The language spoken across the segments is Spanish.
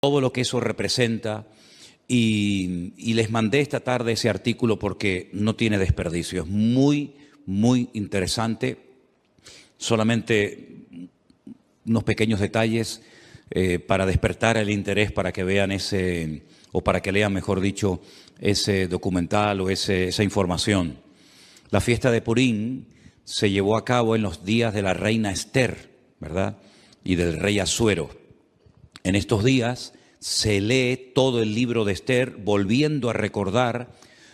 todo lo que eso representa, y les mandé esta tarde ese artículo porque no tiene desperdicio, es muy, muy interesante. Solamente unos pequeños detalles para despertar el interés, para que vean o para que lean, mejor dicho, ese documental o esa información. La fiesta de Purim se llevó a cabo en los días de la reina Esther, ¿verdad? Y del rey Asuero. En estos días se lee todo el libro de Esther, volviendo a recordar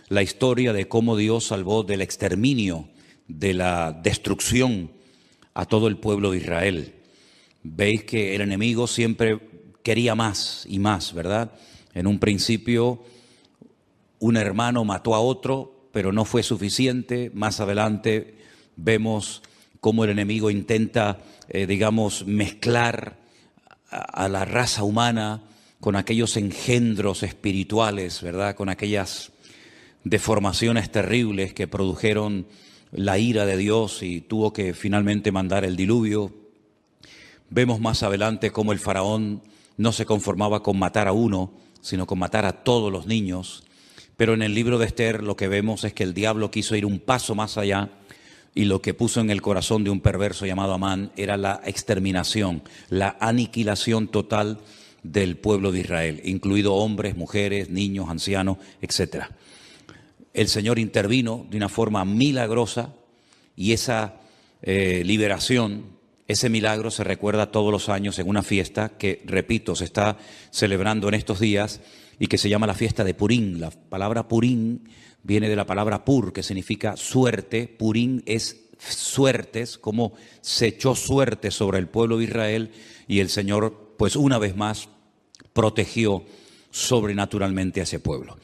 la historia de cómo Dios salvó del exterminio, de la destrucción a todo el pueblo de Israel. Veis que el enemigo siempre quería más y más, ¿verdad? En un principio un hermano mató a otro, pero no fue suficiente. Más adelante vemos cómo el enemigo intenta, mezclar a la raza humana con aquellos engendros espirituales, ¿verdad? Con aquellas deformaciones terribles que produjeron la ira de Dios y tuvo que finalmente mandar el diluvio. Vemos más adelante cómo el faraón no se conformaba con matar a uno, sino con matar a todos los niños. Pero en el libro de Esther lo que vemos es que el diablo quiso ir un paso más allá, y lo que puso en el corazón de un perverso llamado Amán era la exterminación, la aniquilación total del pueblo de Israel, incluido hombres, mujeres, niños, ancianos, etc. El Señor intervino de una forma milagrosa, y esa liberación, ese milagro se recuerda todos los años en una fiesta que, repito, se está celebrando en estos días y que se llama la fiesta de Purim. La palabra Purim viene de la palabra pur, que significa suerte. Purim es suertes, como se echó suerte sobre el pueblo de Israel, y el Señor, pues una vez más, protegió sobrenaturalmente a ese pueblo.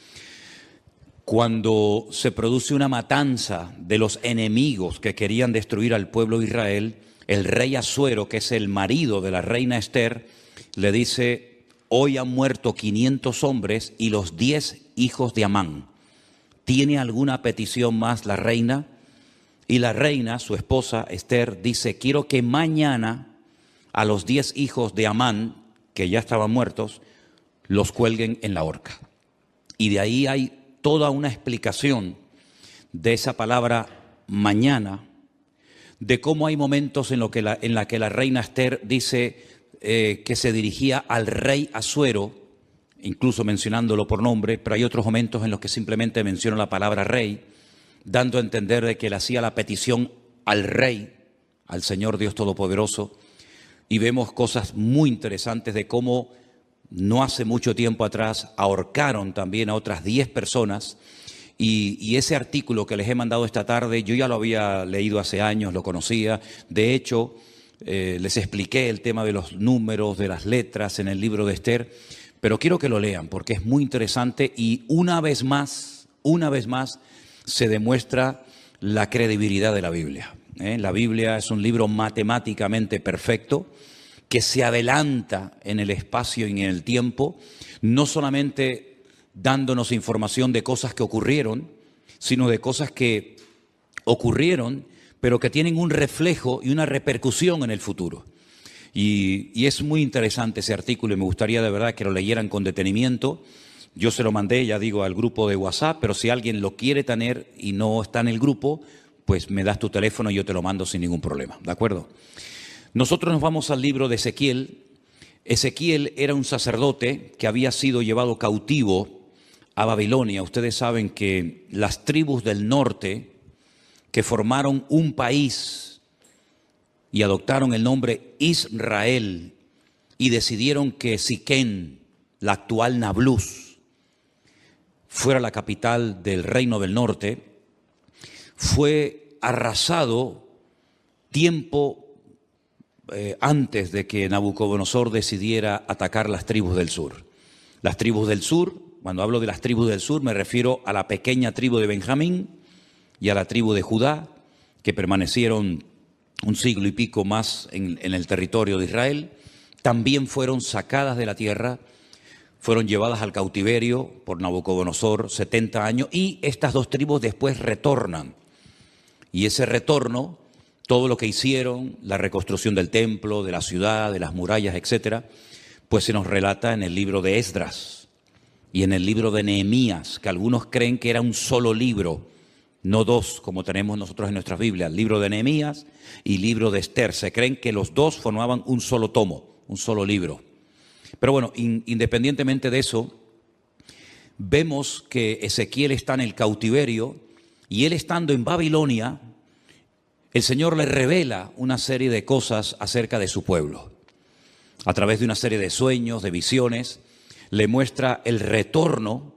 Cuando se produce una matanza de los enemigos que querían destruir al pueblo de Israel, el rey Asuero, que es el marido de la reina Esther, le dice: hoy han muerto 500 hombres y los 10 hijos de Amán. ¿Tiene alguna petición más la reina? Y la reina, su esposa Esther, dice: quiero que mañana a los 10 hijos de Amán, que ya estaban muertos, los cuelguen en la horca. Y de ahí hay toda una explicación de esa palabra mañana, de cómo hay momentos en la que la reina Esther dice que se dirigía al rey Asuero, incluso mencionándolo por nombre, pero hay otros momentos en los que simplemente menciona la palabra rey, dando a entender de que le hacía la petición al rey, al Señor Dios Todopoderoso. Y vemos cosas muy interesantes de cómo no hace mucho tiempo atrás ahorcaron también a otras 10 personas. Y ese artículo que les he mandado esta tarde, yo ya lo había leído hace años, lo conocía. De hecho, les expliqué el tema de los números, de las letras en el libro de Esther, pero quiero que lo lean porque es muy interesante, y una vez más se demuestra la credibilidad de la Biblia. La Biblia es un libro matemáticamente perfecto, que se adelanta en el espacio y en el tiempo, no solamente dándonos información de cosas que ocurrieron, sino de cosas que ocurrieron, pero que tienen un reflejo y una repercusión en el futuro. Y es muy interesante ese artículo, y me gustaría de verdad que lo leyeran con detenimiento. Yo se lo mandé, ya digo, al grupo de WhatsApp, pero si alguien lo quiere tener y no está en el grupo, pues me das tu teléfono y yo te lo mando sin ningún problema, ¿de acuerdo? Nosotros nos vamos al libro de Ezequiel. Ezequiel era un sacerdote que había sido llevado cautivo a Babilonia. Ustedes saben que las tribus del norte, que formaron un país y adoptaron el nombre Israel y decidieron que Siquén, la actual Nablus, fuera la capital del reino del norte, fue arrasado tiempo antes de que Nabucodonosor decidiera atacar las tribus del sur. Las tribus del sur, cuando hablo de las tribus del sur, me refiero a la pequeña tribu de Benjamín y a la tribu de Judá, que permanecieron un siglo y pico más en el territorio de Israel. También fueron sacadas de la tierra, fueron llevadas al cautiverio por Nabucodonosor 70 años, y estas dos tribus después retornan. Y ese retorno, todo lo que hicieron, la reconstrucción del templo, de la ciudad, de las murallas, etcétera, pues se nos relata en el libro de Esdras y en el libro de Nehemías, que algunos creen que era un solo libro, no dos como tenemos nosotros en nuestras Biblias, libro de Nehemías y libro de Esther. Se creen que los dos formaban un solo tomo, un solo libro. Pero bueno, independientemente de eso, vemos que Ezequiel está en el cautiverio y él estando en Babilonia, el Señor le revela una serie de cosas acerca de su pueblo. A través de una serie de sueños, de visiones, le muestra el retorno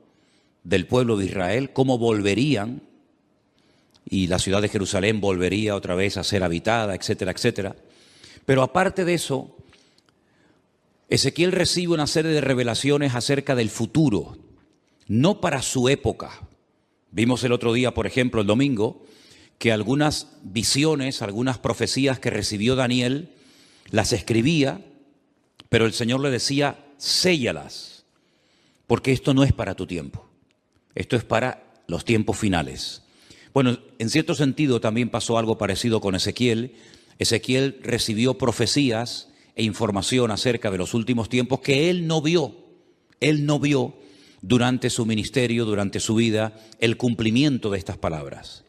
del pueblo de Israel, cómo volverían, y la ciudad de Jerusalén volvería otra vez a ser habitada, etcétera, etcétera. Pero aparte de eso, Ezequiel recibe una serie de revelaciones acerca del futuro, no para su época. Vimos el otro día, por ejemplo, el domingo, que algunas visiones, algunas profecías que recibió Daniel, las escribía, pero el Señor le decía, séllalas, porque esto no es para tu tiempo, esto es para los tiempos finales. Bueno, en cierto sentido también pasó algo parecido con Ezequiel. Ezequiel recibió profecías e información acerca de los últimos tiempos que él no vio durante su ministerio, durante su vida, el cumplimiento de estas palabras.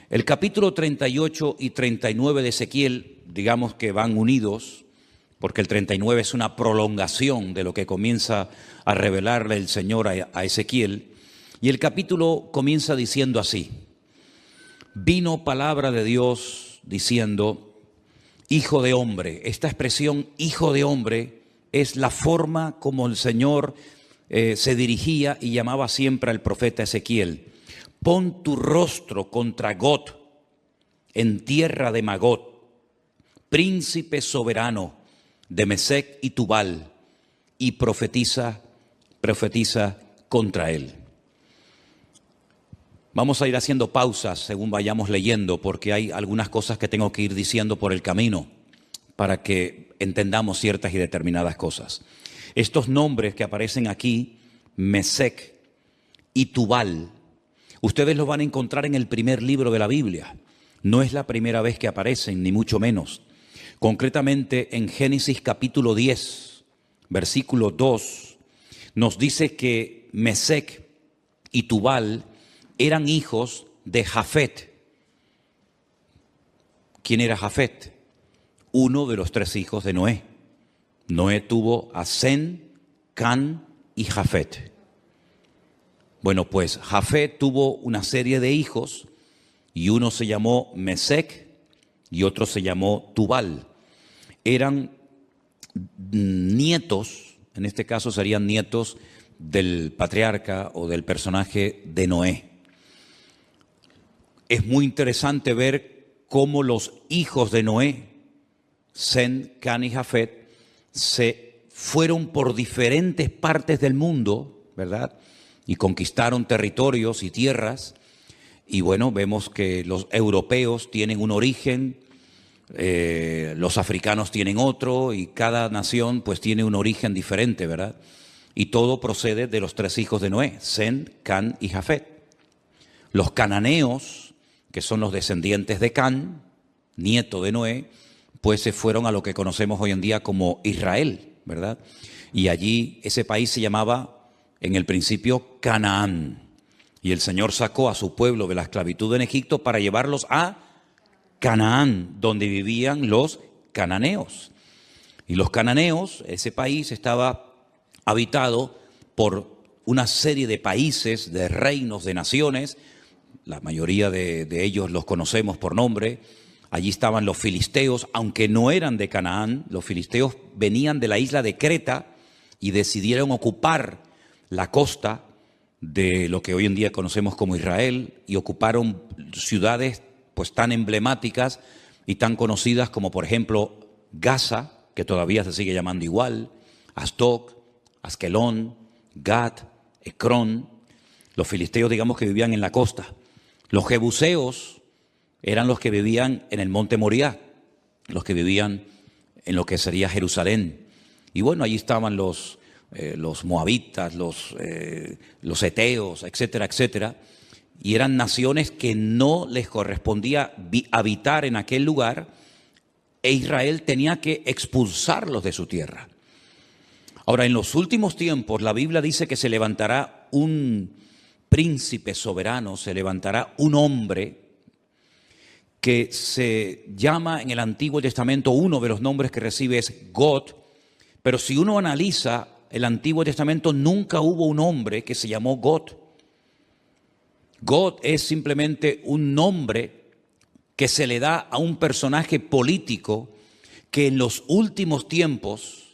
El capítulo 38 y 39 de Ezequiel, digamos que van unidos, porque el 39 es una prolongación de lo que comienza a revelarle el Señor a Ezequiel. Y el capítulo comienza diciendo así: vino palabra de Dios diciendo, hijo de hombre. Esta expresión, hijo de hombre, es la forma como el Señor se dirigía y llamaba siempre al profeta Ezequiel. Pon tu rostro contra Got, en tierra de Magot, príncipe soberano de Mesec y Tubal, y profetiza contra él. Vamos a ir haciendo pausas según vayamos leyendo, porque hay algunas cosas que tengo que ir diciendo por el camino para que entendamos ciertas y determinadas cosas. Estos nombres que aparecen aquí, Mesec y Tubal, ustedes los van a encontrar en el primer libro de la Biblia. No es la primera vez que aparecen, ni mucho menos. Concretamente en Génesis capítulo 10, versículo 2, nos dice que Mesec y Tubal eran hijos de Jafet. ¿Quién era Jafet? Uno de los tres hijos de Noé. Noé tuvo a Sem, Can y Jafet. Bueno, pues Jafet tuvo una serie de hijos y uno se llamó Mesec y otro se llamó Tubal. Eran nietos, en este caso serían nietos del patriarca o del personaje de Noé. Es muy interesante ver cómo los hijos de Noé, Sem, Can y Jafet, se fueron por diferentes partes del mundo, ¿verdad? Y conquistaron territorios y tierras. Y bueno, vemos que los europeos tienen un origen, los africanos tienen otro, y cada nación pues tiene un origen diferente, ¿verdad? Y todo procede de los tres hijos de Noé, Sem, Can y Jafet. Los cananeos, que son los descendientes de Can, nieto de Noé, pues se fueron a lo que conocemos hoy en día como Israel, ¿verdad? Y allí ese país se llamaba en el principio Canaán. Y el Señor sacó a su pueblo de la esclavitud en Egipto para llevarlos a Canaán, donde vivían los cananeos. Y los cananeos, ese país estaba habitado por una serie de países, de reinos, de naciones. La mayoría de ellos los conocemos por nombre. Allí estaban los filisteos, aunque no eran de Canaán. Los filisteos venían de la isla de Creta y decidieron ocupar la costa de lo que hoy en día conocemos como Israel, y ocuparon ciudades pues tan emblemáticas y tan conocidas como por ejemplo Gaza, que todavía se sigue llamando igual, Asdod, Askelón, Gat, Ecrón. Los filisteos, digamos, que vivían en la costa. Los jebuseos eran los que vivían en el monte Moriah, los que vivían en lo que sería Jerusalén. Y bueno, allí estaban los moabitas, los eteos, etcétera, etcétera. Y eran naciones que no les correspondía habitar en aquel lugar, e Israel tenía que expulsarlos de su tierra. Ahora, en los últimos tiempos, la Biblia dice que se levantará un príncipe soberano, se levantará un hombre que se llama en el Antiguo Testamento, uno de los nombres que recibe es God, pero si uno analiza el Antiguo Testamento, nunca hubo un hombre que se llamó God. God es simplemente un nombre que se le da a un personaje político que en los últimos tiempos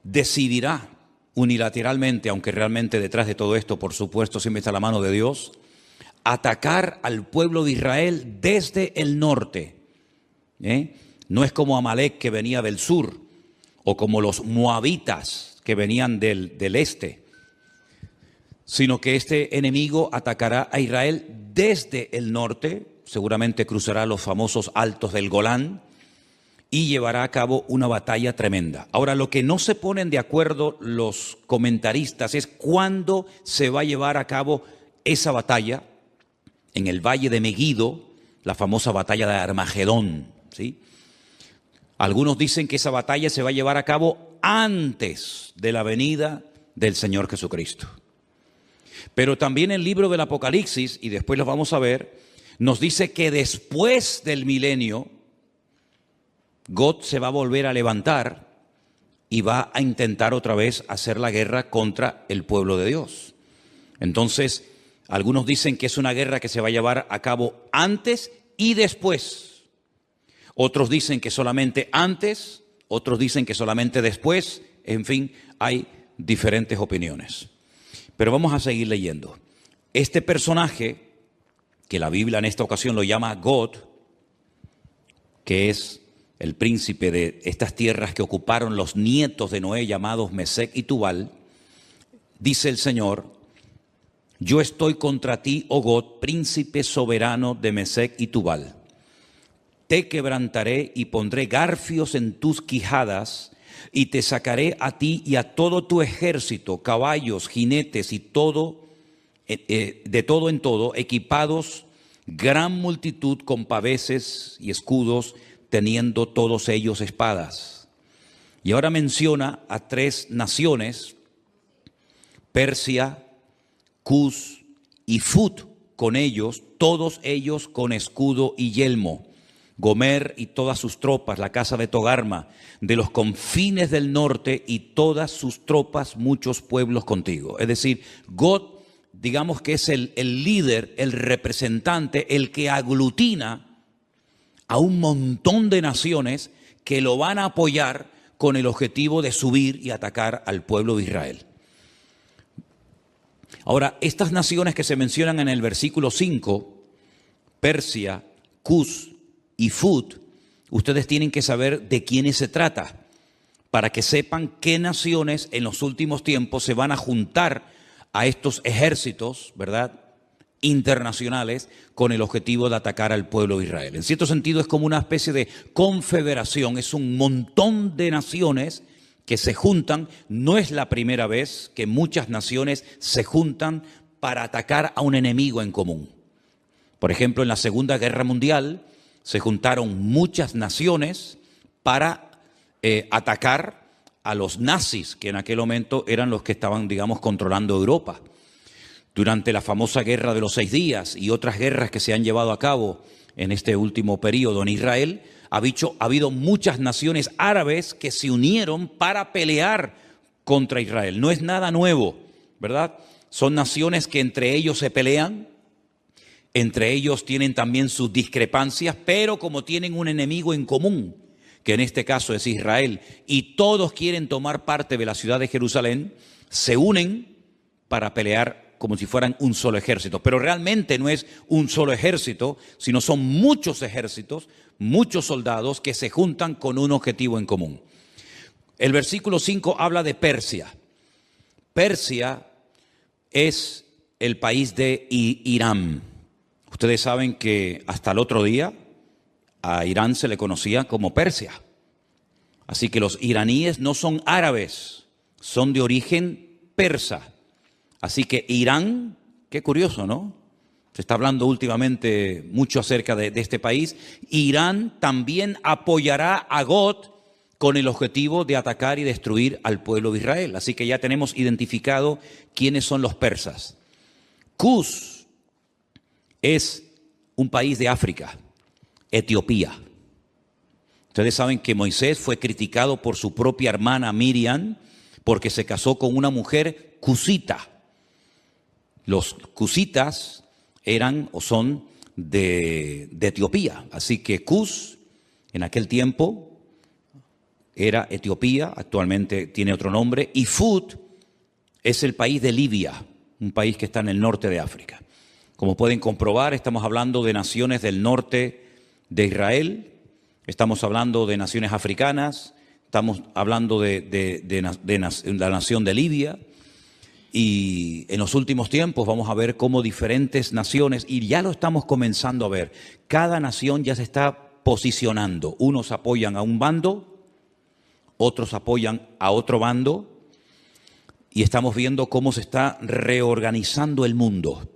decidirá unilateralmente, aunque realmente detrás de todo esto, por supuesto, siempre está la mano de Dios, atacar al pueblo de Israel desde el norte. No es como Amalek, que venía del sur, o como los moabitas que venían del este, sino que este enemigo atacará a Israel desde el norte, seguramente cruzará los famosos altos del Golán y llevará a cabo una batalla tremenda. Ahora, lo que no se ponen de acuerdo los comentaristas es cuándo se va a llevar a cabo esa batalla en el valle de Meguido, la famosa batalla de Armagedón, ¿sí? Algunos dicen que esa batalla se va a llevar a cabo antes de la venida del Señor Jesucristo. Pero también el libro del Apocalipsis, y después lo vamos a ver, nos dice que después del milenio, God se va a volver a levantar y va a intentar otra vez hacer la guerra contra el pueblo de Dios. Entonces, algunos dicen que es una guerra que se va a llevar a cabo antes y después. Otros dicen que solamente antes, otros dicen que solamente después. En fin, hay diferentes opiniones. Pero vamos a seguir leyendo. Este personaje, que la Biblia en esta ocasión lo llama God, que es el príncipe de estas tierras que ocuparon los nietos de Noé, llamados Mesec y Tubal, dice el Señor: yo estoy contra ti, oh God, príncipe soberano de Mesec y Tubal. Te quebrantaré y pondré garfios en tus quijadas, y te sacaré a ti y a todo tu ejército, caballos, jinetes y todo, de todo en todo, equipados, gran multitud con paveses y escudos, teniendo todos ellos espadas. Y ahora menciona a tres naciones: Persia, Cus y Fut, con ellos, todos ellos con escudo y yelmo. Gomer y todas sus tropas, la casa de Togarma, de los confines del norte y todas sus tropas, muchos pueblos contigo. Es decir, God, digamos que es el líder, el representante, el que aglutina a un montón de naciones que lo van a apoyar con el objetivo de subir y atacar al pueblo de Israel. Ahora, estas naciones que se mencionan en el versículo 5, Persia, Cus y Fut, ustedes tienen que saber de quiénes se trata, para que sepan qué naciones en los últimos tiempos se van a juntar a estos ejércitos, ¿verdad?, internacionales, con el objetivo de atacar al pueblo de Israel. En cierto sentido es como una especie de confederación, es un montón de naciones que se juntan. No es la primera vez que muchas naciones se juntan para atacar a un enemigo en común. Por ejemplo, en la Segunda Guerra Mundial se juntaron muchas naciones para atacar a los nazis, que en aquel momento eran los que estaban, digamos, controlando Europa. Durante la famosa Guerra de los 6 días y otras guerras que se han llevado a cabo en este último periodo en Israel, ha habido muchas naciones árabes que se unieron para pelear contra Israel. No es nada nuevo, ¿verdad? Son naciones que entre ellos se pelean, entre ellos tienen también sus discrepancias, pero como tienen un enemigo en común, que en este caso es Israel, y todos quieren tomar parte de la ciudad de Jerusalén, se unen para pelear como si fueran un solo ejército. Pero realmente no es un solo ejército, sino son muchos ejércitos, muchos soldados que se juntan con un objetivo en común. El versículo 5 habla de Persia. Persia es el país de Irán. Ustedes saben que hasta el otro día a Irán se le conocía como Persia. Así que los iraníes no son árabes, son de origen persa. Así que Irán, qué curioso, ¿no? Se está hablando últimamente mucho acerca de este país. Irán también apoyará a God con el objetivo de atacar y destruir al pueblo de Israel. Así que ya tenemos identificado quiénes son los persas. Cus es un país de África, Etiopía. Ustedes saben que Moisés fue criticado por su propia hermana Miriam porque se casó con una mujer cusita. Los cusitas eran o son de Etiopía. Así que Cus en aquel tiempo era Etiopía, actualmente tiene otro nombre, y Fut es el país de Libia, un país que está en el norte de África. Como pueden comprobar, estamos hablando de naciones del norte de Israel, estamos hablando de naciones africanas, estamos hablando de la nación de Libia, y en los últimos tiempos vamos a ver cómo diferentes naciones, y ya lo estamos comenzando a ver, cada nación ya se está posicionando. Unos apoyan a un bando, otros apoyan a otro bando, y estamos viendo cómo se está reorganizando el mundo.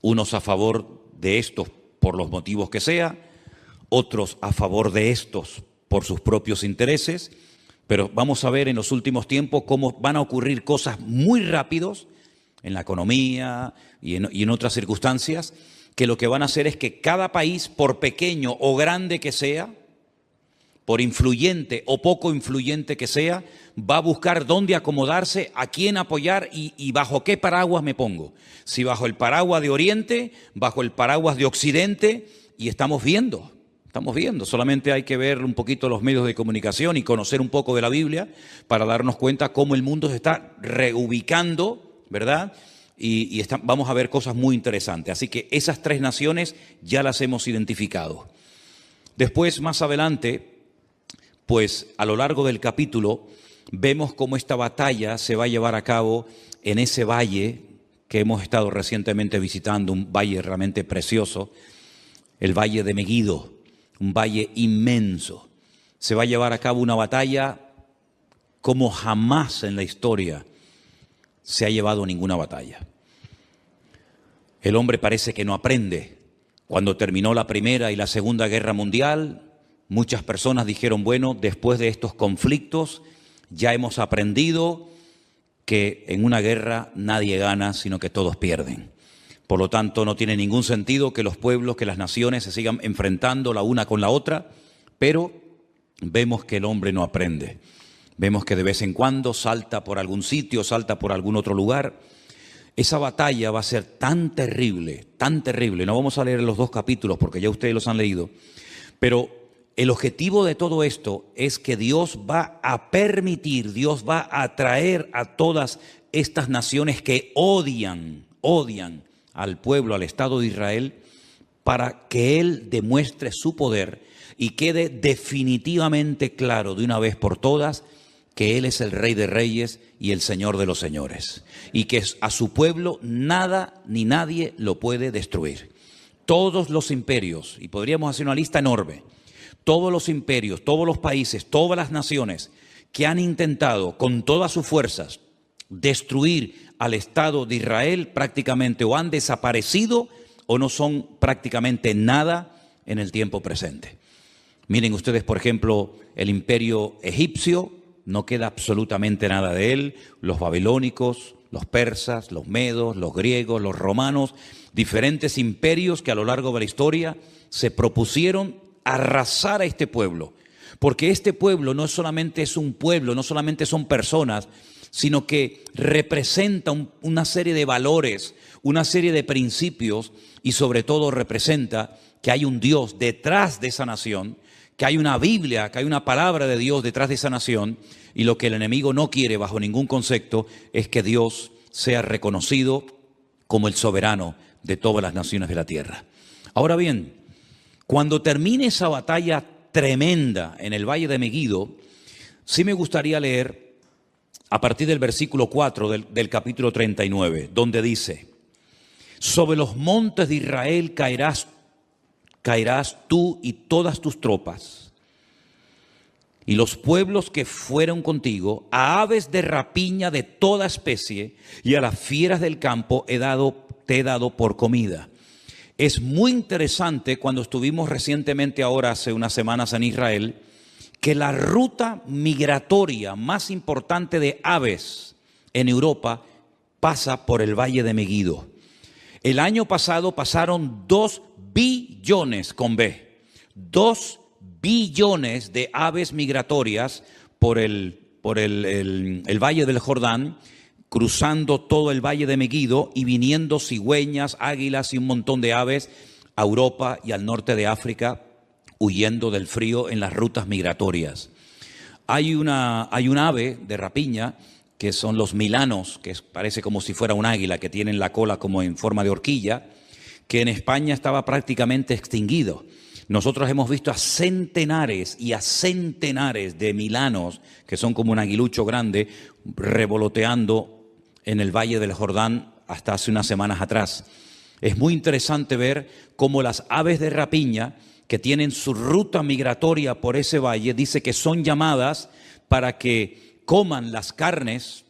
Unos a favor de estos por los motivos que sea, otros a favor de estos por sus propios intereses, pero vamos a ver en los últimos tiempos cómo van a ocurrir cosas muy rápidos en la economía y en otras circunstancias, que lo que van a hacer es que cada país, por pequeño o grande que sea, por influyente o poco influyente que sea, va a buscar dónde acomodarse, a quién apoyar y bajo qué paraguas me pongo. Si bajo el paraguas de Oriente, bajo el paraguas de Occidente, y estamos viendo, solamente hay que ver un poquito los medios de comunicación y conocer un poco de la Biblia para darnos cuenta cómo el mundo se está reubicando, ¿verdad? Y vamos a ver cosas muy interesantes. Así que esas tres naciones ya las hemos identificado. Después, más adelante, pues a lo largo del capítulo vemos cómo esta batalla se va a llevar a cabo en ese valle que hemos estado recientemente visitando, un valle realmente precioso, el valle de Meguido, un valle inmenso. Se va a llevar a cabo una batalla como jamás en la historia se ha llevado ninguna batalla. El hombre parece que no aprende. Cuando terminó la Primera y la Segunda Guerra Mundial, muchas personas dijeron, bueno, después de estos conflictos ya hemos aprendido que en una guerra nadie gana, sino que todos pierden. Por lo tanto, no tiene ningún sentido que los pueblos, que las naciones se sigan enfrentando la una con la otra, pero vemos que el hombre no aprende. Vemos que de vez en cuando salta por algún sitio, salta por algún otro lugar. Esa batalla va a ser tan terrible, tan terrible. No vamos a leer los dos capítulos porque ya ustedes los han leído, pero el objetivo de todo esto es que Dios va a permitir, Dios va a atraer a todas estas naciones que odian al pueblo, al Estado de Israel, para que Él demuestre su poder y quede definitivamente claro de una vez por todas que Él es el Rey de Reyes y el Señor de los Señores, y que a su pueblo nada ni nadie lo puede destruir. Todos los imperios, y podríamos hacer una lista enorme, todos los imperios, todos los países, todas las naciones que han intentado con todas sus fuerzas destruir al Estado de Israel prácticamente o han desaparecido o no son prácticamente nada en el tiempo presente. Miren ustedes, por ejemplo, el imperio egipcio, no queda absolutamente nada de él, los babilónicos, los persas, los medos, los griegos, los romanos, diferentes imperios que a lo largo de la historia se propusieron arrasar a este pueblo, porque este pueblo no solamente es un pueblo, no solamente son personas, sino que representa una serie de valores, una serie de principios y sobre todo representa que hay un Dios detrás de esa nación, que hay una Biblia, que hay una palabra de Dios detrás de esa nación, y lo que el enemigo no quiere bajo ningún concepto es que Dios sea reconocido como el soberano de todas las naciones de la tierra. Ahora bien, cuando termine esa batalla tremenda en el Valle de Meguido, sí me gustaría leer a partir del versículo 4 del capítulo 39, donde dice: sobre los montes de Israel caerás tú y todas tus tropas, y los pueblos que fueron contigo, a aves de rapiña de toda especie, y a las fieras del campo te he dado por comida. Es muy interesante cuando estuvimos recientemente ahora, hace unas semanas en Israel, que la ruta migratoria más importante de aves en Europa pasa por el Valle de Meguido. El año pasado pasaron 2 billones con B, 2 billones de aves migratorias por el Valle del Jordán, cruzando todo el Valle de Meguido y viniendo cigüeñas, águilas y un montón de aves a Europa y al norte de África, huyendo del frío en las rutas migratorias. Hay un ave de rapiña que son los milanos, que parece como si fuera un águila, que tienen la cola como en forma de horquilla, que en España estaba prácticamente extinguido. Nosotros hemos visto a centenares y a centenares de milanos, que son como un aguilucho grande, revoloteando en el Valle del Jordán hasta hace unas semanas atrás. Es muy interesante ver cómo las aves de rapiña, que tienen su ruta migratoria por ese valle, dice que son llamadas para que coman las carnes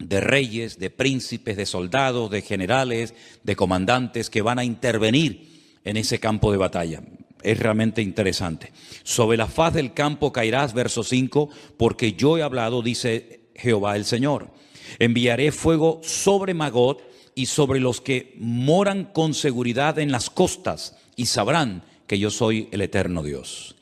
de reyes, de príncipes, de soldados, de generales, de comandantes que van a intervenir en ese campo de batalla. Es realmente interesante. Sobre la faz del campo caerás, verso 5, porque yo he hablado, dice Jehová el Señor. Enviaré fuego sobre Magog y sobre los que moran con seguridad en las costas, y sabrán que yo soy el eterno Dios.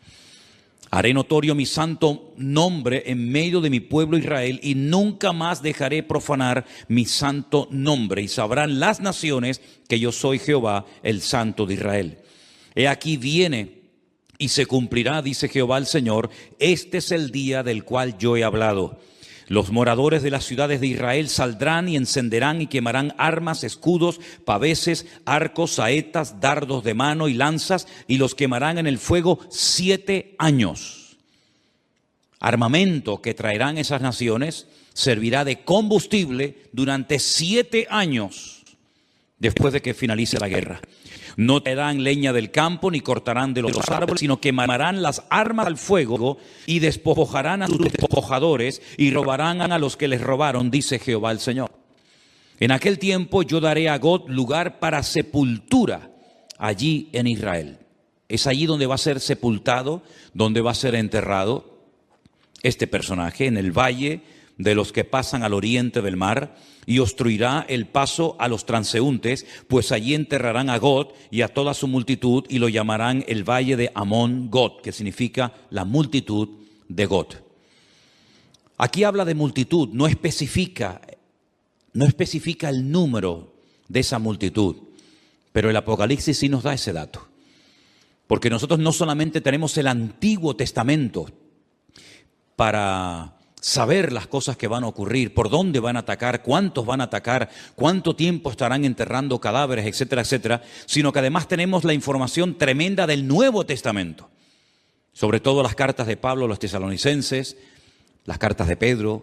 Haré notorio mi santo nombre en medio de mi pueblo Israel, y nunca más dejaré profanar mi santo nombre, y sabrán las naciones que yo soy Jehová, el Santo de Israel. He aquí viene y se cumplirá, dice Jehová el Señor, este es el día del cual yo he hablado. Los moradores de las ciudades de Israel saldrán y encenderán y quemarán armas, escudos, paveses, arcos, saetas, dardos de mano y lanzas, y los quemarán en el fuego 7 años. Armamento que traerán esas naciones servirá de combustible durante 7 años después de que finalice la guerra. No traerán leña del campo ni cortarán de los árboles, sino quemarán las armas al fuego y despojarán a sus despojadores y robarán a los que les robaron, dice Jehová el Señor. En aquel tiempo yo daré a Gog lugar para sepultura allí en Israel. Es allí donde va a ser sepultado, donde va a ser enterrado este personaje, en el valle de los que pasan al oriente del mar, y obstruirá el paso a los transeúntes, pues allí enterrarán a Gog y a toda su multitud, y lo llamarán el valle de Amón Gog, que significa la multitud de Gog. Aquí habla de multitud, no especifica el número de esa multitud, pero el Apocalipsis sí nos da ese dato. Porque nosotros no solamente tenemos el Antiguo Testamento para saber las cosas que van a ocurrir, por dónde van a atacar, cuántos van a atacar, cuánto tiempo estarán enterrando cadáveres, etcétera, etcétera, sino que además tenemos la información tremenda del Nuevo Testamento, sobre todo las cartas de Pablo a los tesalonicenses, las cartas de Pedro,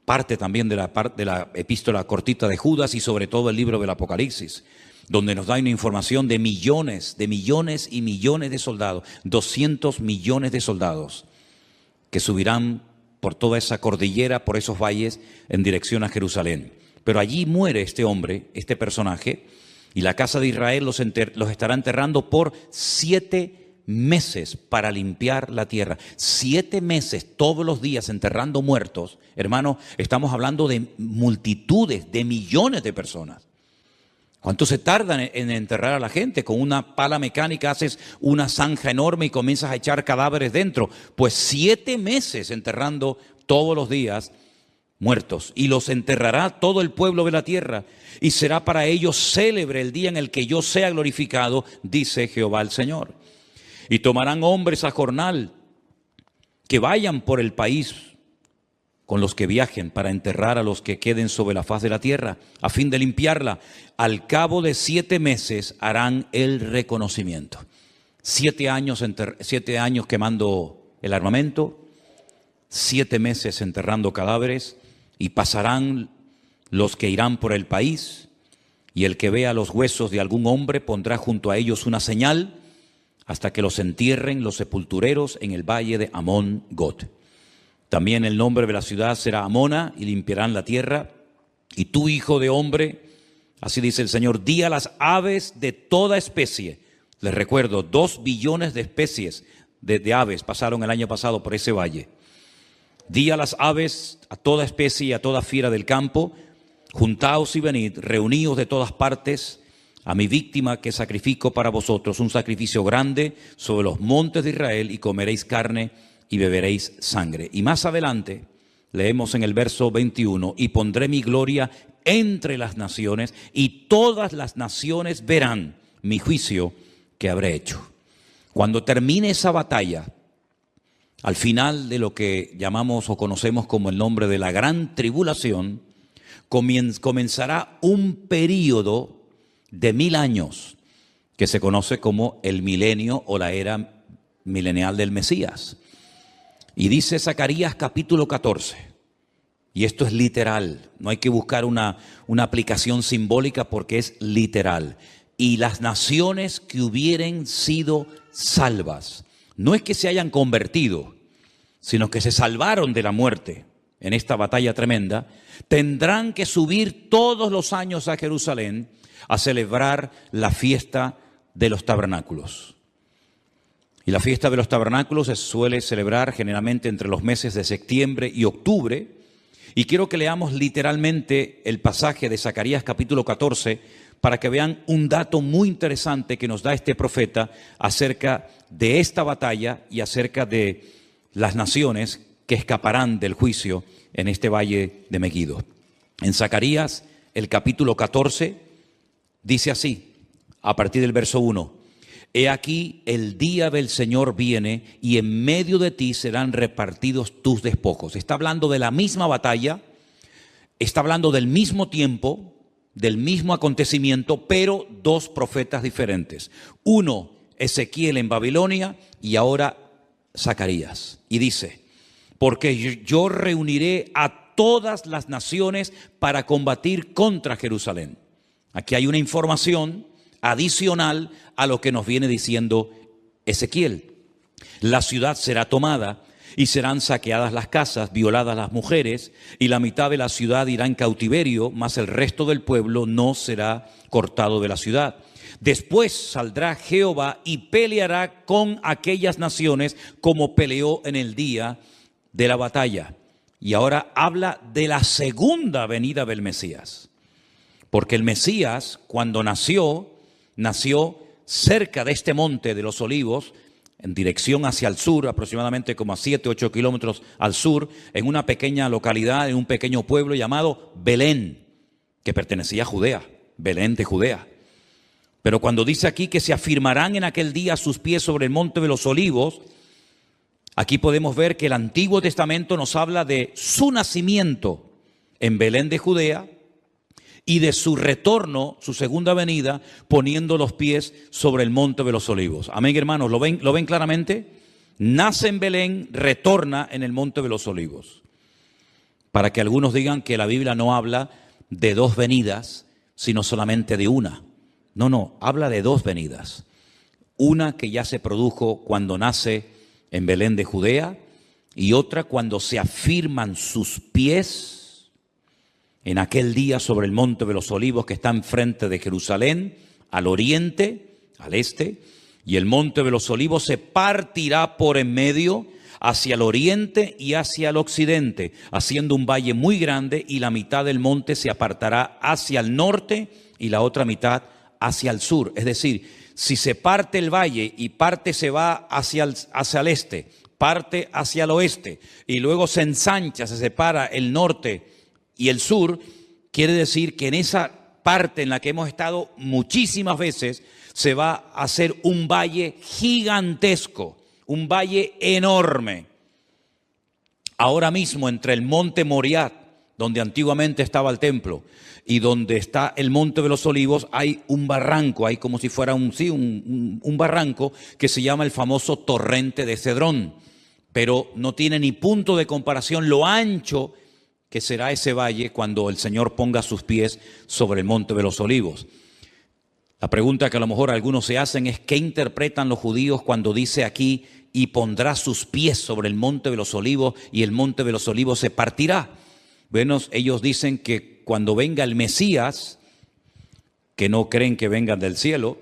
parte también de la epístola cortita de Judas, y sobre todo el libro del Apocalipsis, donde nos da una información de millones y millones de soldados, 200 millones de soldados que subirán por toda esa cordillera, por esos valles, en dirección a Jerusalén. Pero allí muere este hombre, este personaje, y la casa de Israel los estará enterrando por 7 meses para limpiar la tierra. 7 meses, todos los días, enterrando muertos. Hermano, estamos hablando de multitudes, de millones de personas. ¿Cuánto se tardan en enterrar a la gente? Con una pala mecánica haces una zanja enorme y comienzas a echar cadáveres dentro. Pues 7 meses enterrando todos los días muertos. Y los enterrará todo el pueblo de la tierra. Y será para ellos célebre el día en el que yo sea glorificado, dice Jehová el Señor. Y tomarán hombres a jornal que vayan por el país con los que viajen para enterrar a los que queden sobre la faz de la tierra, a fin de limpiarla. Al cabo de 7 meses harán el reconocimiento. 7 años quemando el armamento, 7 meses enterrando cadáveres, y pasarán los que irán por el país, y el que vea los huesos de algún hombre pondrá junto a ellos una señal, hasta que los entierren los sepultureros en el valle de Amón Gog. También el nombre de la ciudad será Amona, y limpiarán la tierra. Y tú, hijo de hombre, así dice el Señor, di a las aves de toda especie. Les recuerdo, 2 billones de especies de aves pasaron el año pasado por ese valle. Di a las aves, a toda especie y a toda fiera del campo, juntaos y venid, reuníos de todas partes, a mi víctima que sacrifico para vosotros, un sacrificio grande sobre los montes de Israel, y comeréis carne y beberéis sangre. Y más adelante leemos en el verso 21, y pondré mi gloria entre las naciones, y todas las naciones verán mi juicio que habré hecho. Cuando termine esa batalla, al final de lo que llamamos o conocemos como el nombre de la gran tribulación, comenzará un período de 1000 años que se conoce como el milenio o la era milenial del Mesías. Y dice Zacarías capítulo 14, y esto es literal, no hay que buscar una aplicación simbólica porque es literal. Y las naciones que hubieren sido salvas, no es que se hayan convertido, sino que se salvaron de la muerte en esta batalla tremenda, tendrán que subir todos los años a Jerusalén a celebrar la fiesta de los tabernáculos. Y la fiesta de los tabernáculos se suele celebrar generalmente entre los meses de septiembre y octubre. Y quiero que leamos literalmente el pasaje de Zacarías capítulo 14 para que vean un dato muy interesante que nos da este profeta acerca de esta batalla y acerca de las naciones que escaparán del juicio en este valle de Megiddo. En Zacarías, el capítulo 14, dice así, a partir del verso 1, he aquí el día del Señor viene y en medio de ti serán repartidos tus despojos. Está hablando de la misma batalla, está hablando del mismo tiempo, del mismo acontecimiento, pero dos profetas diferentes. Uno, Ezequiel en Babilonia, y ahora Zacarías. Y dice, porque yo reuniré a todas las naciones para combatir contra Jerusalén. Aquí hay una información adicional a lo que nos viene diciendo Ezequiel. La ciudad será tomada y serán saqueadas las casas, violadas las mujeres, y la mitad de la ciudad irá en cautiverio, mas el resto del pueblo no será cortado de la ciudad. Después saldrá Jehová y peleará con aquellas naciones como peleó en el día de la batalla. Y ahora habla de la segunda venida del Mesías. Porque el Mesías, cuando nació cerca de este monte de los Olivos, en dirección hacia el sur, aproximadamente como a 7, 8 kilómetros al sur, en una pequeña localidad, en un pequeño pueblo llamado Belén, que pertenecía a Judea, Belén de Judea. Pero cuando dice aquí que se afirmarán en aquel día sus pies sobre el monte de los Olivos, aquí podemos ver que el Antiguo Testamento nos habla de su nacimiento en Belén de Judea y de su retorno, su segunda venida, poniendo los pies sobre el monte de los Olivos. Amén, hermanos, ¿lo ven claramente? Nace en Belén, retorna en el monte de los Olivos. Para que algunos digan que la Biblia no habla de dos venidas, sino solamente de una. No, habla de dos venidas. Una que ya se produjo cuando nace en Belén de Judea, y otra cuando se afirman sus pies en aquel día sobre el monte de los Olivos que está enfrente de Jerusalén, al oriente, al este, y el monte de los Olivos se partirá por en medio hacia el oriente y hacia el occidente, haciendo un valle muy grande, y la mitad del monte se apartará hacia el norte y la otra mitad hacia el sur. Es decir, si se parte el valle y parte se va hacia el este, parte hacia el oeste y luego se ensancha, se separa el norte y el sur, quiere decir que en esa parte en la que hemos estado muchísimas veces se va a hacer un valle gigantesco, un valle enorme. Ahora mismo entre el monte Moriah, donde antiguamente estaba el templo, y donde está el monte de los Olivos, hay un barranco, hay como si fuera un barranco que se llama el famoso torrente de Cedrón, pero no tiene ni punto de comparación lo ancho que será ese valle cuando el Señor ponga sus pies sobre el monte de los Olivos. La pregunta que a lo mejor algunos se hacen es ¿qué interpretan los judíos cuando dice aquí y pondrá sus pies sobre el monte de los Olivos y el monte de los Olivos se partirá? Bueno, ellos dicen que cuando venga el Mesías, que no creen que vengan del cielo,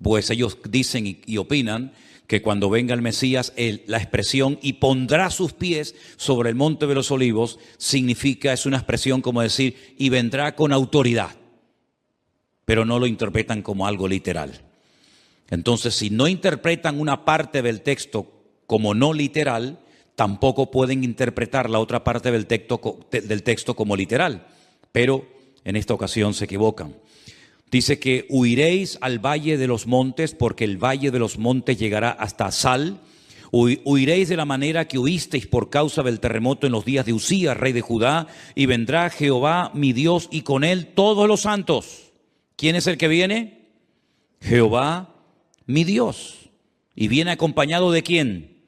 pues ellos dicen y opinan que cuando venga el Mesías, la expresión "y pondrá sus pies sobre el monte de los olivos" significa, es una expresión como decir, y vendrá con autoridad, pero no lo interpretan como algo literal. Entonces, si no interpretan una parte del texto como no literal, tampoco pueden interpretar la otra parte del texto como literal, pero en esta ocasión se equivocan. Dice que huiréis al valle de los montes, porque el valle de los montes llegará hasta Asal. Huiréis de la manera que huisteis por causa del terremoto en los días de Usías, rey de Judá, y vendrá Jehová mi Dios y con él todos los santos. ¿Quién es el que viene? Jehová mi Dios. ¿Y viene acompañado de quién?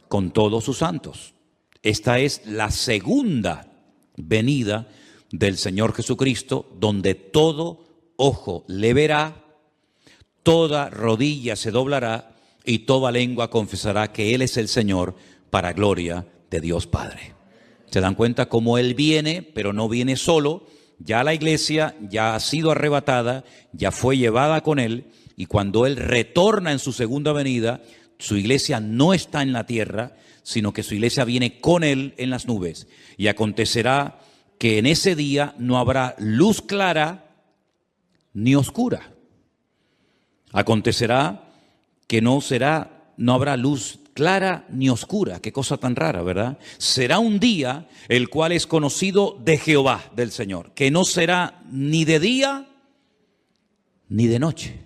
Con todos sus santos. Esta es la segunda venida del Señor Jesucristo, donde todo ojo le verá, toda rodilla se doblará y toda lengua confesará que Él es el Señor, para gloria de Dios Padre. ¿Se dan cuenta cómo Él viene, pero no viene solo? Ya la iglesia ya ha sido arrebatada, ya fue llevada con Él, y cuando Él retorna en su segunda venida, su iglesia no está en la tierra, sino que su iglesia viene con Él en las nubes. Y acontecerá que en ese día no habrá luz clara ni oscura. Acontecerá que no habrá luz clara ni oscura. Qué cosa tan rara, ¿verdad? Será un día el cual es conocido de Jehová, del Señor, que no será ni de día ni de noche.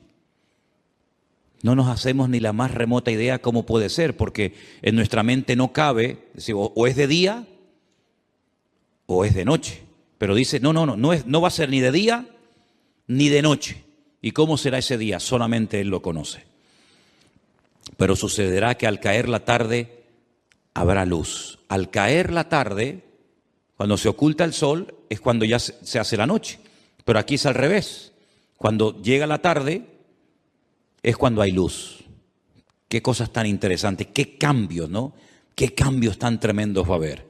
No nos hacemos ni la más remota idea cómo puede ser, porque en nuestra mente no cabe, o es de día o es de noche. Pero dice, no va a ser ni de día ni de noche. ¿Y cómo será ese día? Solamente Él lo conoce. Pero sucederá que al caer la tarde habrá luz. Al caer la tarde, cuando se oculta el sol, es cuando ya se hace la noche. Pero aquí es al revés. Cuando llega la tarde, es cuando hay luz. Qué cosas tan interesantes, qué cambios, ¿no? Qué cambios tan tremendos va a haber.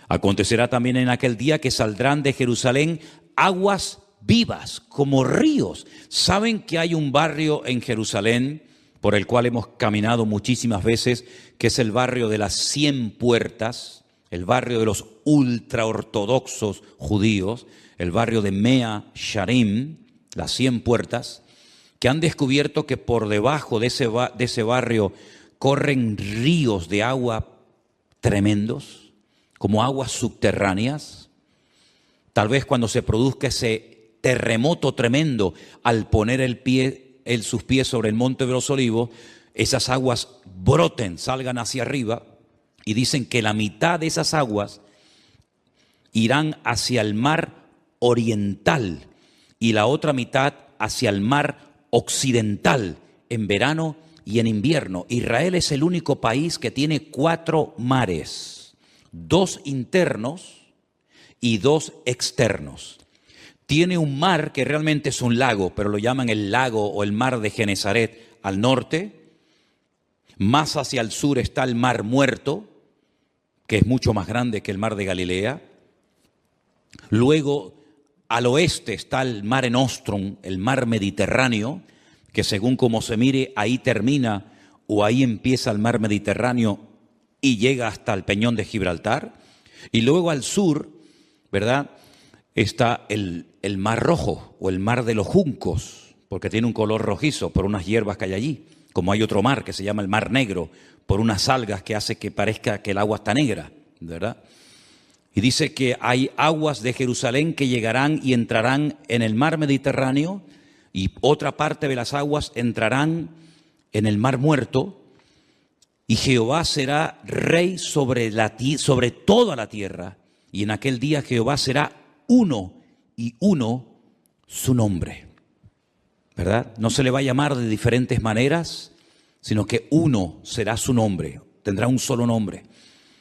Acontecerá también en aquel día que saldrán de Jerusalén aguas vivas como ríos. ¿Saben que hay un barrio en Jerusalén por el cual hemos caminado muchísimas veces, que es el barrio de las 100 puertas, el barrio de los ultraortodoxos judíos, el barrio de Mea Sharim, las 100 puertas, que han descubierto que por debajo de ese barrio corren ríos de agua tremendos, como aguas subterráneas? Tal vez cuando se produzca ese terremoto tremendo, al poner sus pies sobre el monte de los olivos, esas aguas broten, salgan hacia arriba, y dicen que la mitad de esas aguas irán hacia el mar oriental y la otra mitad hacia el mar occidental, en verano y en invierno. Israel es el único país que tiene 4 mares, 2 internos y 2 externos. Tiene un mar que realmente es un lago, pero lo llaman el lago o el mar de Genesaret al norte. Más hacia el sur está el mar Muerto, que es mucho más grande que el mar de Galilea. Luego, al oeste está el Mare Nostrum, el mar Mediterráneo, que según como se mire, ahí termina o ahí empieza el mar Mediterráneo y llega hasta el Peñón de Gibraltar. Y luego al sur, ¿verdad?, está el Mar Rojo o el Mar de los Juncos, porque tiene un color rojizo por unas hierbas que hay allí. Como hay otro mar que se llama el Mar Negro, por unas algas que hace que parezca que el agua está negra, ¿verdad? Y dice que hay aguas de Jerusalén que llegarán y entrarán en el mar Mediterráneo, y otra parte de las aguas entrarán en el Mar Muerto, y Jehová será rey sobre toda la tierra, y en aquel día Jehová será uno, y uno su nombre, ¿verdad? No se le va a llamar de diferentes maneras, sino que uno será su nombre, tendrá un solo nombre.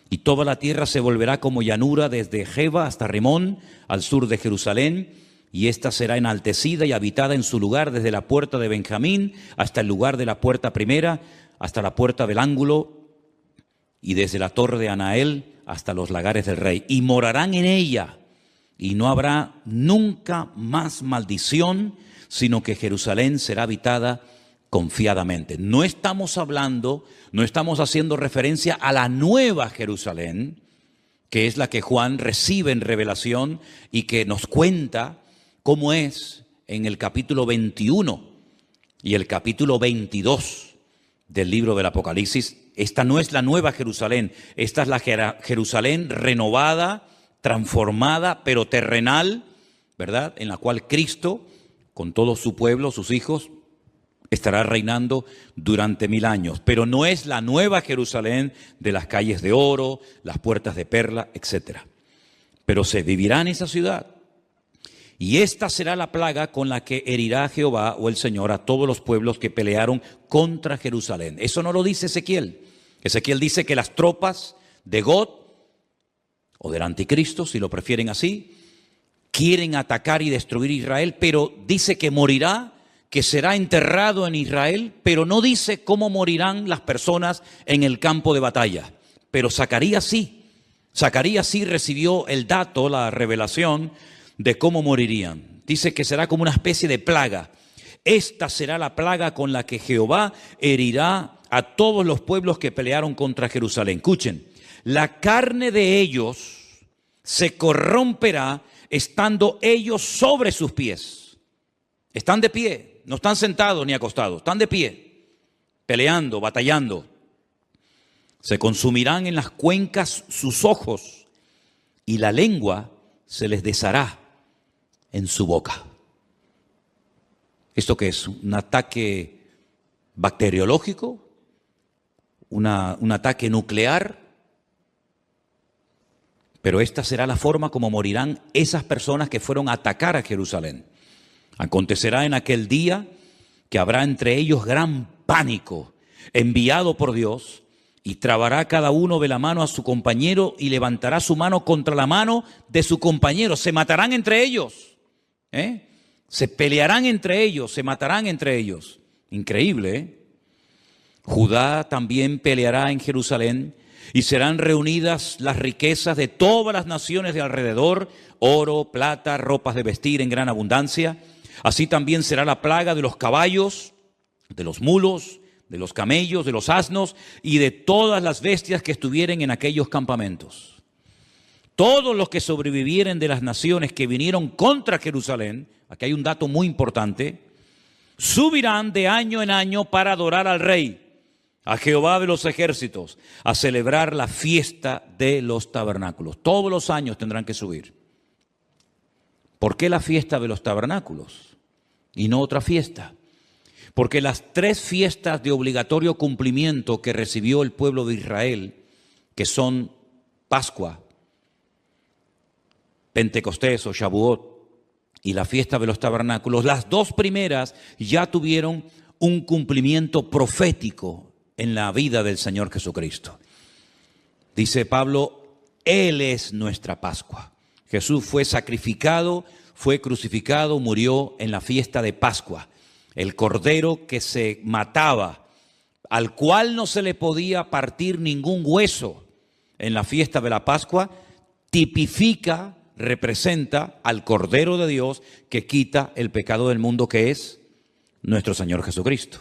Y toda la tierra se volverá como llanura desde Jeba hasta Rimón, al sur de Jerusalén, y ésta será enaltecida y habitada en su lugar desde la puerta de Benjamín hasta el lugar de la puerta primera, hasta la puerta del ángulo, y desde la torre de Anael hasta los lagares del rey. Y morarán en ella, y no habrá nunca más maldición, sino que Jerusalén será habitada confiadamente. No estamos hablando, no estamos haciendo referencia a la nueva Jerusalén, que es la que Juan recibe en revelación y que nos cuenta cómo es en el capítulo 21 y el capítulo 22 del libro del Apocalipsis. Esta no es la nueva Jerusalén, esta es la Jerusalén renovada, transformada, pero terrenal, ¿verdad? En la cual Cristo, con todo su pueblo, sus hijos, estará reinando durante 1000 años. Pero no es la nueva Jerusalén de las calles de oro, las puertas de perla, etc. Pero se vivirá en esa ciudad. Y esta será la plaga con la que herirá Jehová o el Señor a todos los pueblos que pelearon contra Jerusalén. Eso no lo dice Ezequiel. Ezequiel dice que las tropas de Gog, o del anticristo, si lo prefieren así, quieren atacar y destruir Israel, pero dice que morirá, que será enterrado en Israel, pero no dice cómo morirán las personas en el campo de batalla. Pero Zacarías sí recibió el dato, la revelación de cómo morirían. Dice que será como una especie de plaga. Esta será la plaga con la que Jehová herirá a todos los pueblos que pelearon contra Jerusalén. Escuchen, la carne de ellos se corromperá estando ellos sobre sus pies. Están de pie, no están sentados ni acostados, están de pie, peleando, batallando. Se consumirán en las cuencas sus ojos y la lengua se les deshará en su boca. ¿Esto qué es? ¿Un ataque bacteriológico? ¿Un ataque nuclear? Pero esta será la forma como morirán esas personas que fueron a atacar a Jerusalén. Acontecerá en aquel día que habrá entre ellos gran pánico enviado por Dios, y trabará cada uno de la mano a su compañero y levantará su mano contra la mano de su compañero. Se matarán entre ellos. Se pelearán entre ellos, se matarán entre ellos. Increíble, ¿eh? Judá también peleará en Jerusalén y serán reunidas las riquezas de todas las naciones de alrededor, oro, plata, ropas de vestir en gran abundancia. Así también será la plaga de los caballos, de los mulos, de los camellos, de los asnos y de todas las bestias que estuvieren en aquellos campamentos. Todos los que sobrevivieren de las naciones que vinieron contra Jerusalén, aquí hay un dato muy importante, subirán de año en año para adorar al Rey, a Jehová de los ejércitos, a celebrar la fiesta de los tabernáculos. Todos los años tendrán que subir. ¿Por qué la fiesta de los tabernáculos y no otra fiesta? Porque las 3 fiestas de obligatorio cumplimiento que recibió el pueblo de Israel, que son Pascua, Pentecostés o Shavuot y la fiesta de los tabernáculos, las 2 primeras ya tuvieron un cumplimiento profético en la vida del Señor Jesucristo. Dice Pablo, Él es nuestra Pascua. Jesús fue sacrificado, fue crucificado, murió en la fiesta de Pascua. El cordero que se mataba, al cual no se le podía partir ningún hueso en la fiesta de la Pascua, tipifica, representa al Cordero de Dios que quita el pecado del mundo, que es nuestro Señor Jesucristo.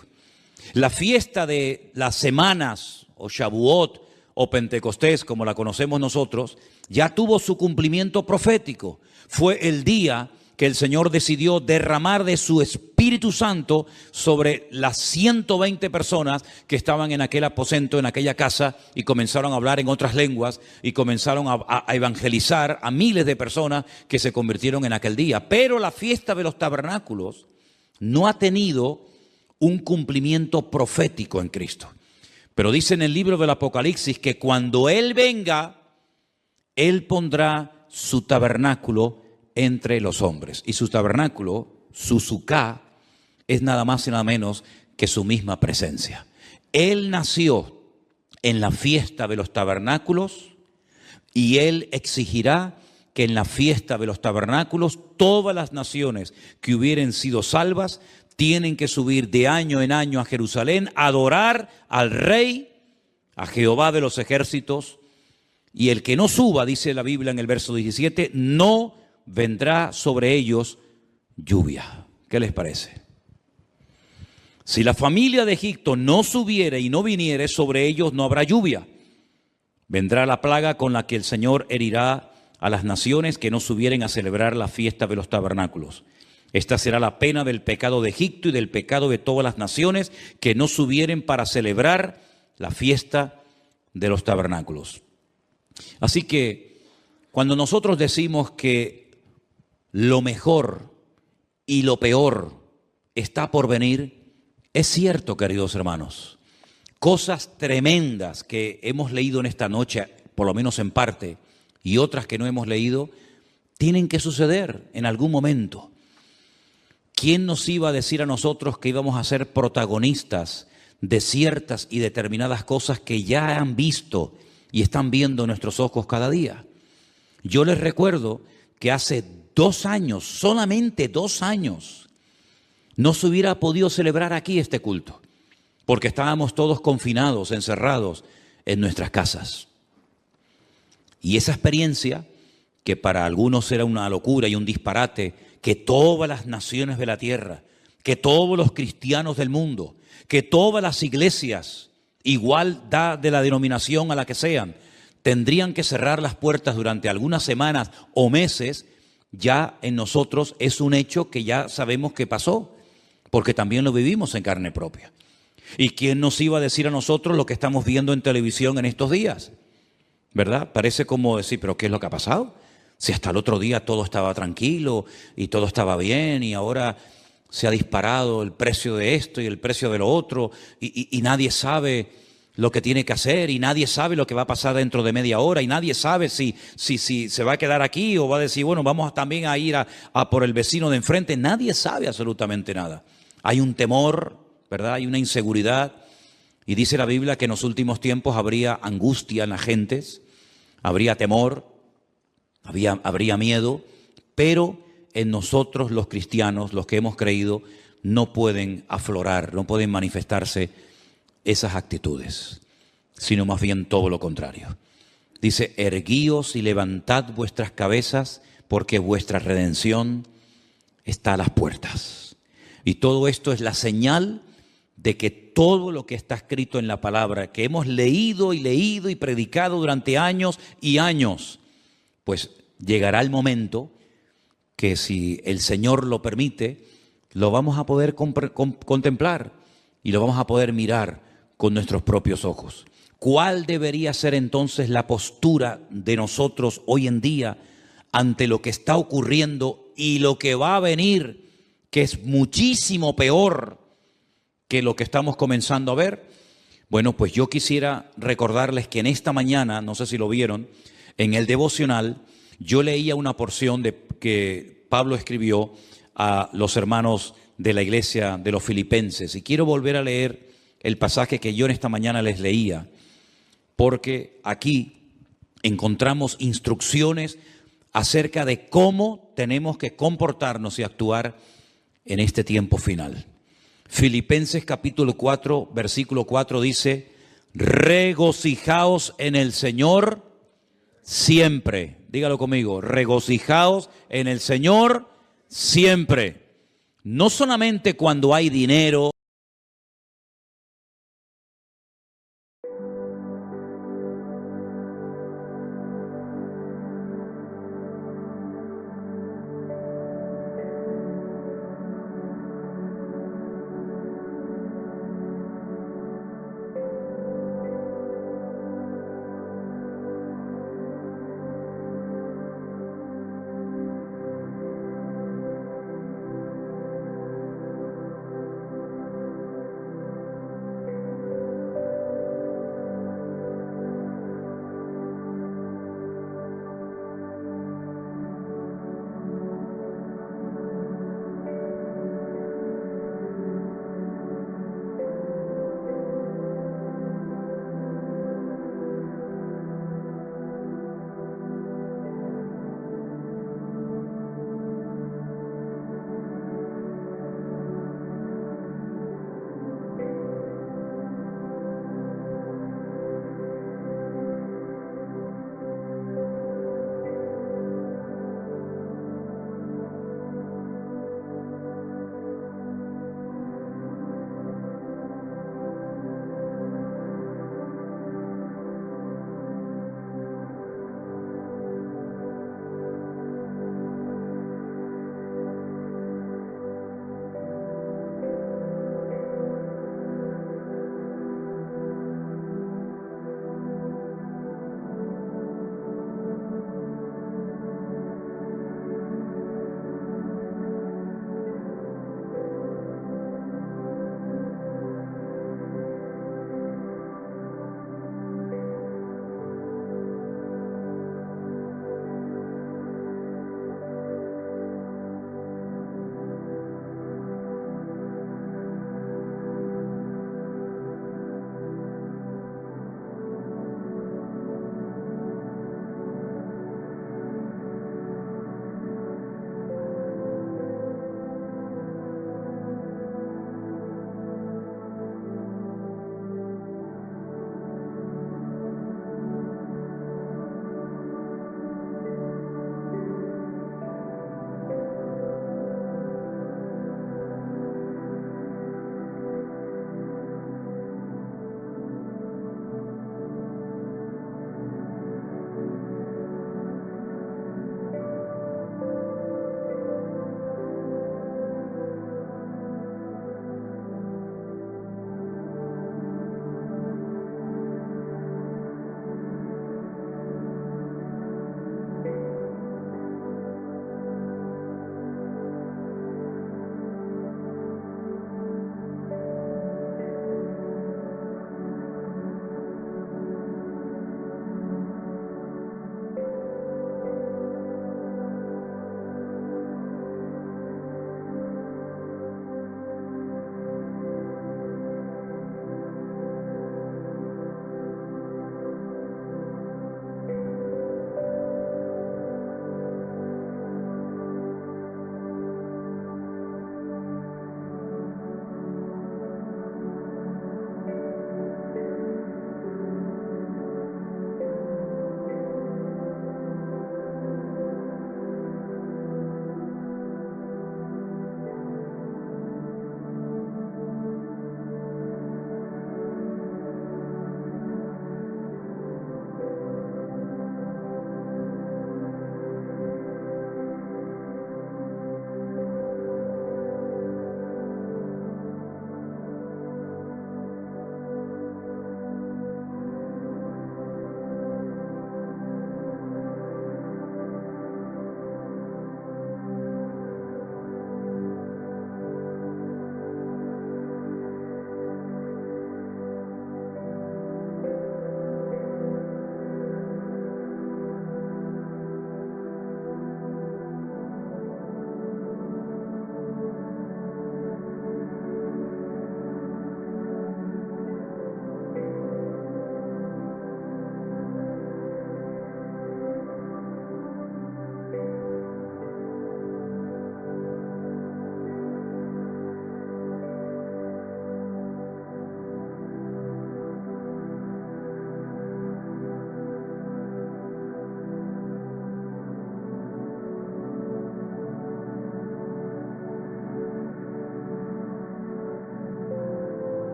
La fiesta de las semanas, o Shavuot, o Pentecostés, como la conocemos nosotros, ya tuvo su cumplimiento profético. Fue el día que el Señor decidió derramar de su Espíritu Santo sobre las 120 personas que estaban en aquel aposento, en aquella casa, y comenzaron a hablar en otras lenguas y comenzaron a evangelizar a miles de personas que se convirtieron en aquel día. Pero la fiesta de los tabernáculos no ha tenido un cumplimiento profético en Cristo. Pero dice en el libro del Apocalipsis que cuando Él venga, Él pondrá su tabernáculo entre los hombres. Y su tabernáculo, su suká, es nada más y nada menos que su misma presencia. Él nació en la fiesta de los tabernáculos y Él exigirá que en la fiesta de los tabernáculos todas las naciones que hubieren sido salvas tienen que subir de año en año a Jerusalén a adorar al Rey, a Jehová de los ejércitos. Y el que no suba, dice la Biblia en el verso 17, no vendrá sobre ellos lluvia. ¿Qué les parece? Si la familia de Egipto no subiere y no viniere, sobre ellos no habrá lluvia. Vendrá la plaga con la que el Señor herirá a las naciones que no subieren a celebrar la fiesta de los tabernáculos. Esta será la pena del pecado de Egipto y del pecado de todas las naciones que no subieren para celebrar la fiesta de los tabernáculos. Así que cuando nosotros decimos que lo mejor y lo peor está por venir, es cierto, queridos hermanos. Cosas tremendas que hemos leído en esta noche, por lo menos en parte, y otras que no hemos leído, tienen que suceder en algún momento. ¿Quién nos iba a decir a nosotros que íbamos a ser protagonistas de ciertas y determinadas cosas que ya han visto y están viendo nuestros ojos cada día? Yo les recuerdo que hace 2 años, solamente 2 años, no se hubiera podido celebrar aquí este culto, porque estábamos todos confinados, encerrados en nuestras casas. Y esa experiencia, que para algunos era una locura y un disparate, que todas las naciones de la tierra, que todos los cristianos del mundo, que todas las iglesias, igual da de la denominación a la que sean, tendrían que cerrar las puertas durante algunas semanas o meses, ya en nosotros es un hecho que ya sabemos que pasó, porque también lo vivimos en carne propia. ¿Y quién nos iba a decir a nosotros lo que estamos viendo en televisión en estos días? ¿Verdad? Parece como decir, ¿pero qué es lo que ha pasado? Si hasta el otro día todo estaba tranquilo y todo estaba bien y ahora se ha disparado el precio de esto y el precio de lo otro y nadie sabe lo que tiene que hacer y nadie sabe lo que va a pasar dentro de media hora y nadie sabe si se va a quedar aquí o va a decir, bueno, vamos también a ir a por el vecino de enfrente. Nadie sabe absolutamente nada. Hay un temor, ¿verdad? Hay una inseguridad y dice la Biblia que en los últimos tiempos habría angustia en las gentes, habría temor, habría miedo, pero en nosotros los cristianos, los que hemos creído, no pueden aflorar, no pueden manifestarse esas actitudes, sino más bien todo lo contrario. Dice, erguíos y levantad vuestras cabezas, porque vuestra redención está a las puertas. Y todo esto es la señal de que todo lo que está escrito en la palabra, que hemos leído y predicado durante años y años, pues llegará el momento que si el Señor lo permite, lo vamos a poder contemplar y lo vamos a poder mirar con nuestros propios ojos. ¿Cuál debería ser entonces la postura de nosotros hoy en día ante lo que está ocurriendo y lo que va a venir, que es muchísimo peor que lo que estamos comenzando a ver? Bueno, pues yo quisiera recordarles que en esta mañana, no sé si lo vieron, en el devocional, yo leía una porción que Pablo escribió a los hermanos de la iglesia de los Filipenses. Y quiero volver a leer el pasaje que yo en esta mañana les leía, porque aquí encontramos instrucciones acerca de cómo tenemos que comportarnos y actuar en este tiempo final. Filipenses capítulo 4, versículo 4 dice, regocijaos en el Señor siempre. Dígalo conmigo, regocijaos en el Señor siempre. No solamente cuando hay dinero,